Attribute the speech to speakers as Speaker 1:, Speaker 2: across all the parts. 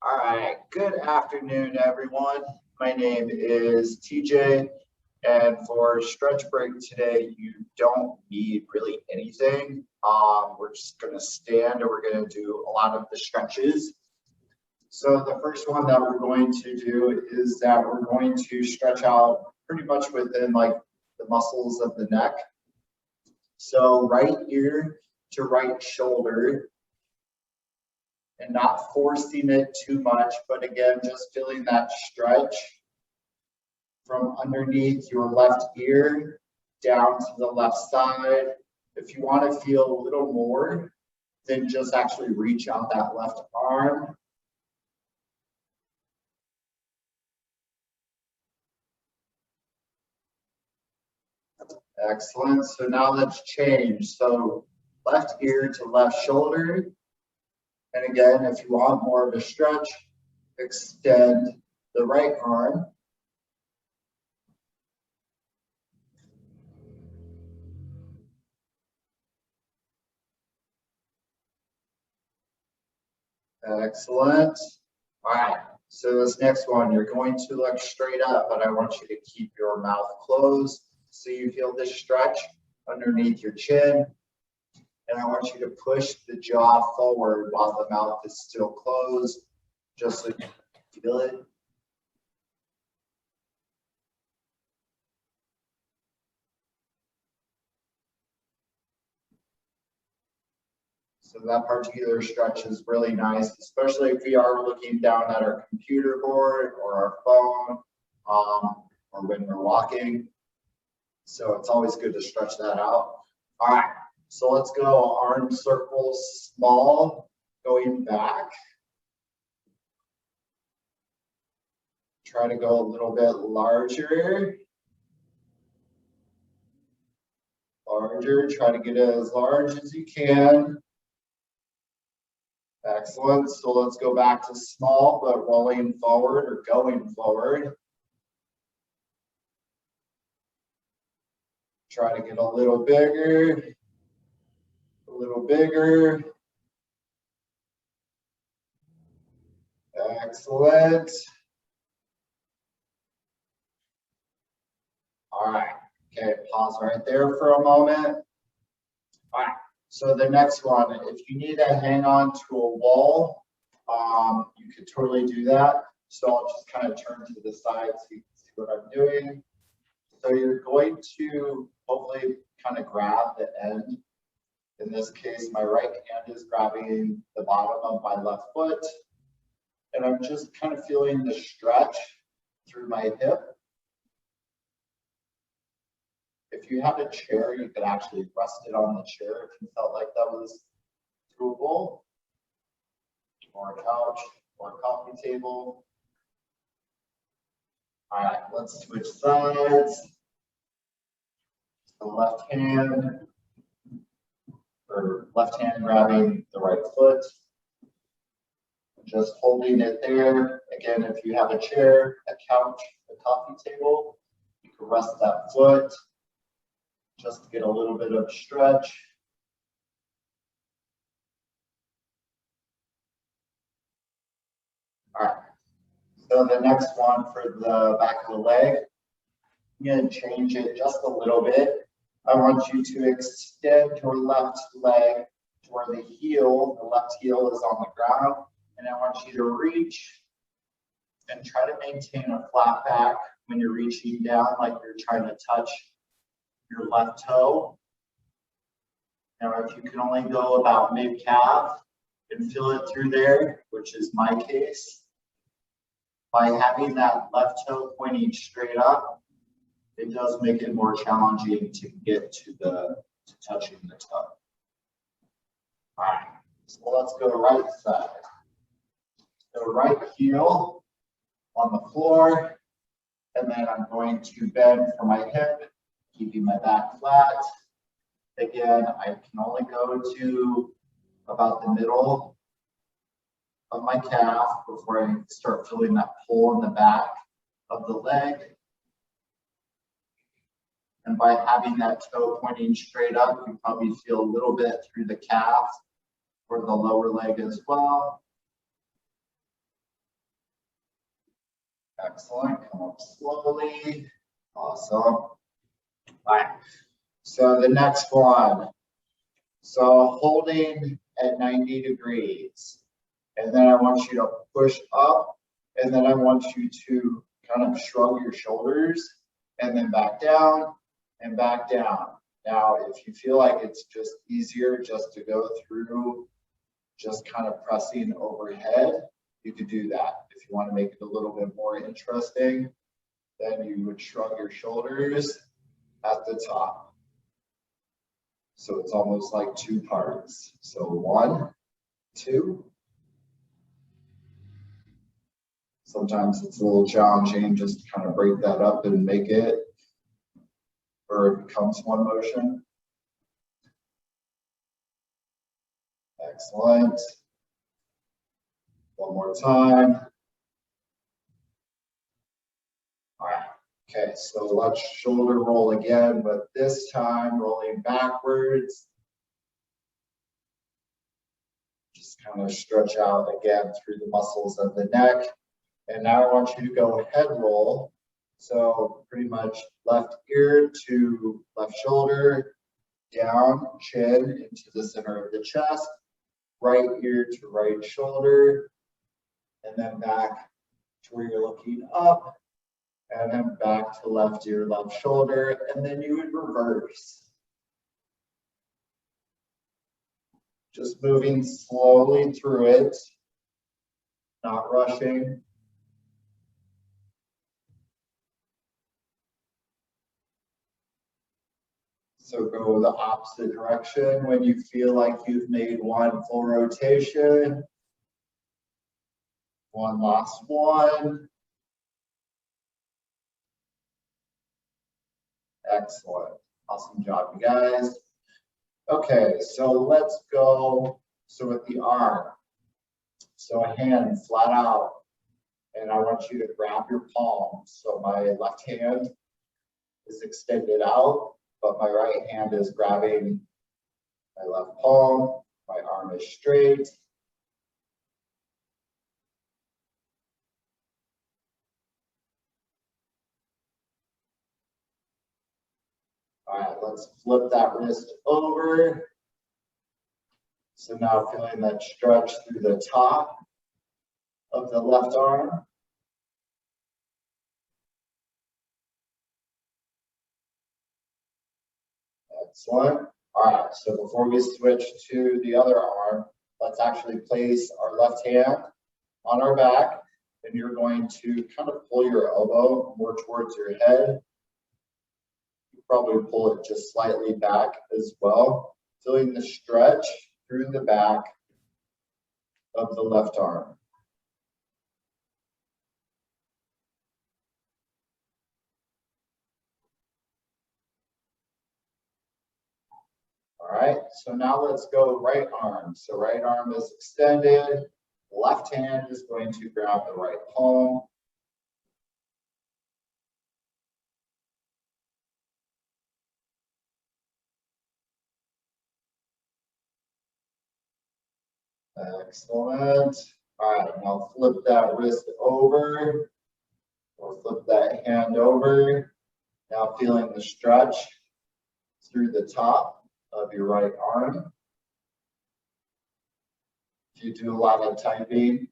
Speaker 1: All right, good afternoon, everyone. My name is TJ, and for stretch break today, you don't need really anything. We're just going to stand and we're going to do a lot of the stretches. So the first one that we're going to do is that we're going to stretch out pretty much within like the muscles of the neck. So right ear to right shoulder, and not forcing it too much, but again, just feeling that stretch from underneath your left ear down to the left side. If you want to feel a little more, then just actually reach out that left arm. Excellent. So now let's change. So left ear to left shoulder. And again, if you want more of a stretch, extend the right arm. Excellent. All right, so this next one, you're going to look straight up, but I want you to keep your mouth closed so you feel this stretch underneath your chin. And I want you to push the jaw forward while the mouth is still closed, just so you feel it. So that particular stretch is really nice, especially if we are looking down at our computer board or our phone, or when we're walking. So it's always good to stretch that out. All right, so let's go arm circles small, going back. Try to go a little bit larger. Larger, try to get it as large as you can. Excellent, so let's go back to small, but rolling forward or going forward. Try to get a little bigger, a little bigger. Excellent. All right, okay, pause right there for a moment. All right, so the next one, if you need to hang on to a wall, you could totally do that. So I'll just kind of turn to the side so you can see what I'm doing. So you're going to hopefully kind of grab the end. In this case, my right hand is grabbing the bottom of my left foot. And I'm just kind of feeling the stretch through my hip. If you had a chair, you could actually rest it on the chair if you felt like that was doable. Or a couch, or a coffee table. All right, let's switch sides. The left hand grabbing the right foot. Just holding it there. Again, if you have a chair, a couch, a coffee table, you can rest that foot just to get a little bit of stretch. All right, so the next one for the back of the leg, I'm going to change it just a little bit. I want you to extend your left leg to where the left heel is on the ground. And I want you to reach and try to maintain a flat back when you're reaching down, like you're trying to touch your left toe. Now, if you can only go about mid-calf and feel it through there, which is my case, by having that left toe pointing straight up, it does make it more challenging to get to touching the toe. All right, so let's go right side. So right heel on the floor, and then I'm going to bend for my hip, keeping my back flat. Again, I can only go to about the middle of my calf before I start feeling that pull in the back of the leg. And by having that toe pointing straight up, you probably feel a little bit through the calf or the lower leg as well. Excellent. Come up slowly. Awesome. All right. So the next one. So holding at 90 degrees. And then I want you to push up. And then I want you to kind of shrug your shoulders and then back down and back down. Now, if you feel like it's just easier just to go through just kind of pressing overhead, you could do that. If you want to make it a little bit more interesting, then you would shrug your shoulders at the top. So it's almost like two parts. So 1, 2. Sometimes it's a little challenging just to kind of break that up and make it, or it becomes one motion. Excellent. One more time. All right. Okay, so let's shoulder roll again, but this time rolling backwards. Just kind of stretch out again through the muscles of the neck. And now I want you to go head roll. So pretty much left ear to left shoulder, down, chin into the center of the chest, right ear to right shoulder, and then back to where you're looking up, and then back to left ear, left shoulder, and then you would reverse. Just moving slowly through it, not rushing. So go the opposite direction when you feel like you've made one full rotation. One last one. Excellent. Awesome job, you guys. Okay, so let's go. So with the arm, so a hand flat out, and I want you to grab your palm. So my left hand is extended out, but my right hand is grabbing my left palm. My arm is straight. All right, let's flip that wrist over. So now feeling that stretch through the top of the left arm. Excellent. All right, so before we switch to the other arm, let's actually place our left hand on our back, and you're going to kind of pull your elbow more towards your head. You probably pull it just slightly back as well, feeling the stretch through the back of the left arm. All right, so now let's go right arm. So right arm is extended. Left hand is going to grab the right palm. Excellent. All right, now flip that wrist over or flip that hand over. Now feeling the stretch through the top of your right arm. If you do a lot of typing,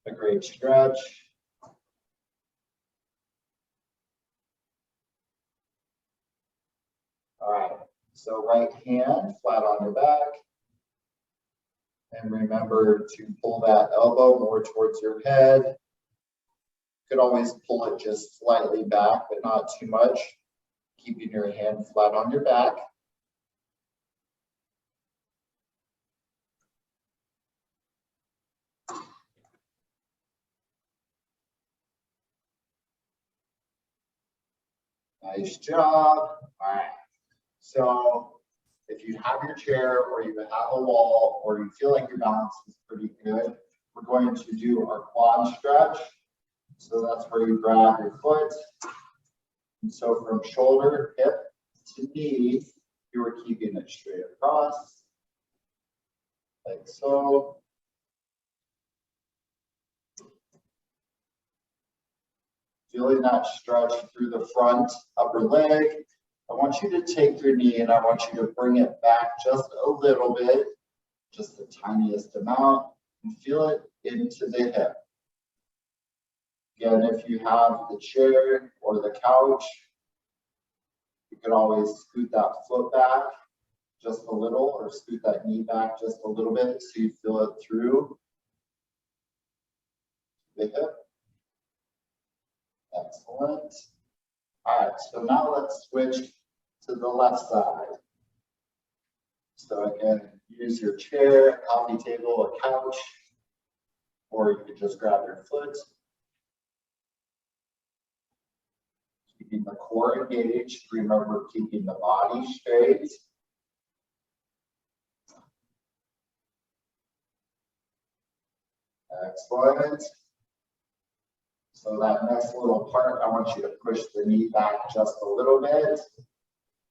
Speaker 1: a great stretch. All right, so right hand flat on your back. And remember to pull that elbow more towards your head. You could always pull it just slightly back, but not too much. Keeping your hand flat on your back. Nice job. All right. So if you have your chair or you have a wall or you feel like your balance is pretty good, we're going to do our quad stretch. So that's where you grab your foot. And so from shoulder, hip to knee, you are keeping it straight across, like so. feeling that stretch through the front upper leg. I want you to take your knee and I want you to bring it back just a little bit, just the tiniest amount, and feel it into the hip. Again, if you have the chair or the couch, you can always scoot that foot back just a little or scoot that knee back just a little bit so you feel it through the hip. Excellent. All right, so now let's switch to the left side. So again, use your chair, coffee table, a couch, or you could just grab your foot. Keeping the core engaged, remember keeping the body straight. Excellent. So that next little part, I want you to push the knee back just a little bit.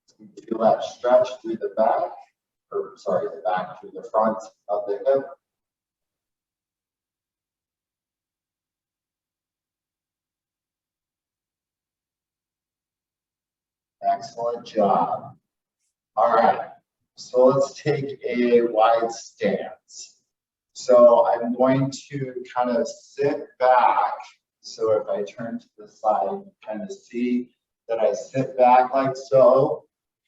Speaker 1: So you feel that stretch through the back, or sorry, the back through the front of the hip. Excellent job. All right, so let's take a wide stance. So I'm going to kind of sit back. So if I turn to the side, you kind of see that I sit back like so,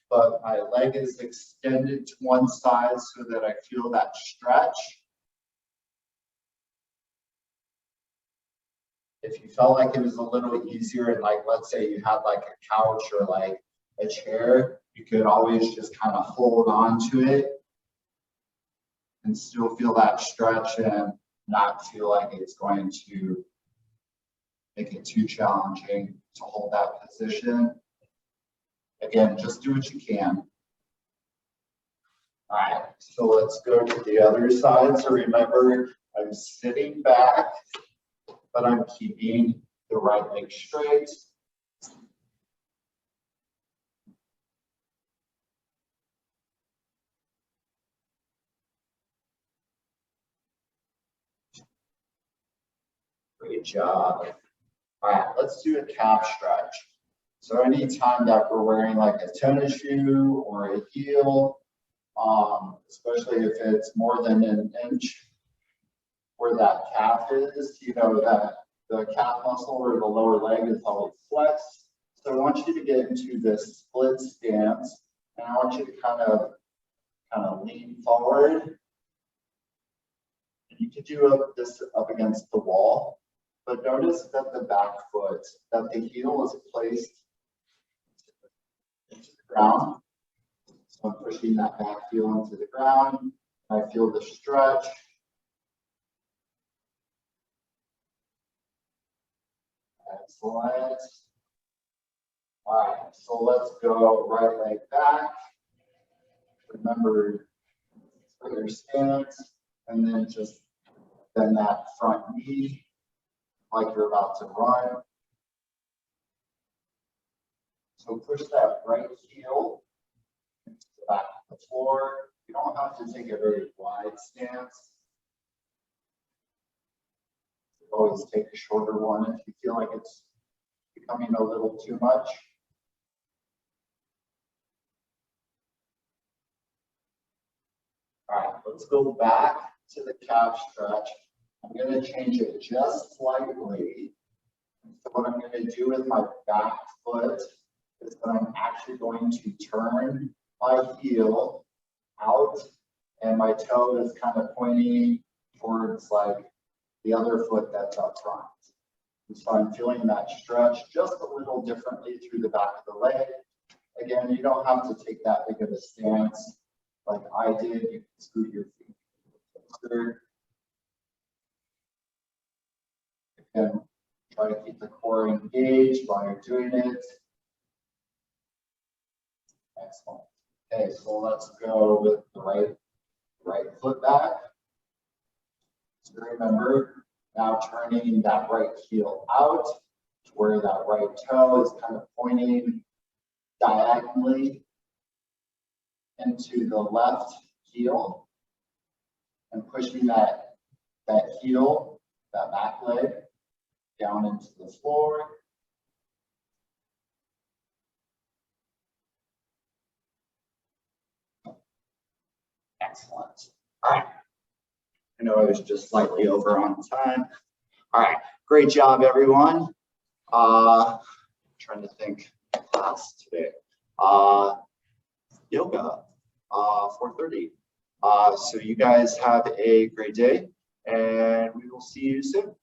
Speaker 1: but my leg is extended to one side so that I feel that stretch. If you felt like it was a little easier, and like, let's say you had like a couch or like a chair, you could always just kind of hold on to it and still feel that stretch and not feel like it's going to make it too challenging to hold that position. Again, just do what you can. All right, so let's go to the other side. So remember, I'm sitting back, but I'm keeping the right leg straight. Great job. All right, let's do a calf stretch. So anytime that we're wearing like a tennis shoe or a heel, especially if it's more than an inch where that calf is, you know, that the calf muscle or the lower leg is always flexed. So I want you to get into this split stance, and I want you to kind of lean forward. You could do this up against the wall, but notice that the back foot, that the heel is placed into the ground. So I'm pushing that back heel into the ground. I feel the stretch. Excellent. All right, so let's go right leg back. Remember your stance, and then just bend that front knee like you're about to run. So push that right heel into the back of the floor. You don't have to take a very wide stance. Always take a shorter one if you feel like it's becoming a little too much. All right, let's go back to the calf stretch. I'm going to change it just slightly. So what I'm going to do with my back foot is that I'm actually going to turn my heel out, and my toe is kind of pointing towards like the other foot that's up front. And so I'm feeling that stretch just a little differently through the back of the leg. Again, you don't have to take that big of a stance like I did. You can scoot your feet closer. Again, try to keep the core engaged while you're doing it. Excellent. Okay, so let's go with the right foot back. So remember, now turning that right heel out to where that right toe is kind of pointing diagonally into the left heel, and pushing that heel, that back leg, down into the floor. Excellent. All right. I know I was just slightly over on time. All right. Great job, everyone. Trying to think class today. Yoga, 4:30. So you guys have a great day, and we will see you soon.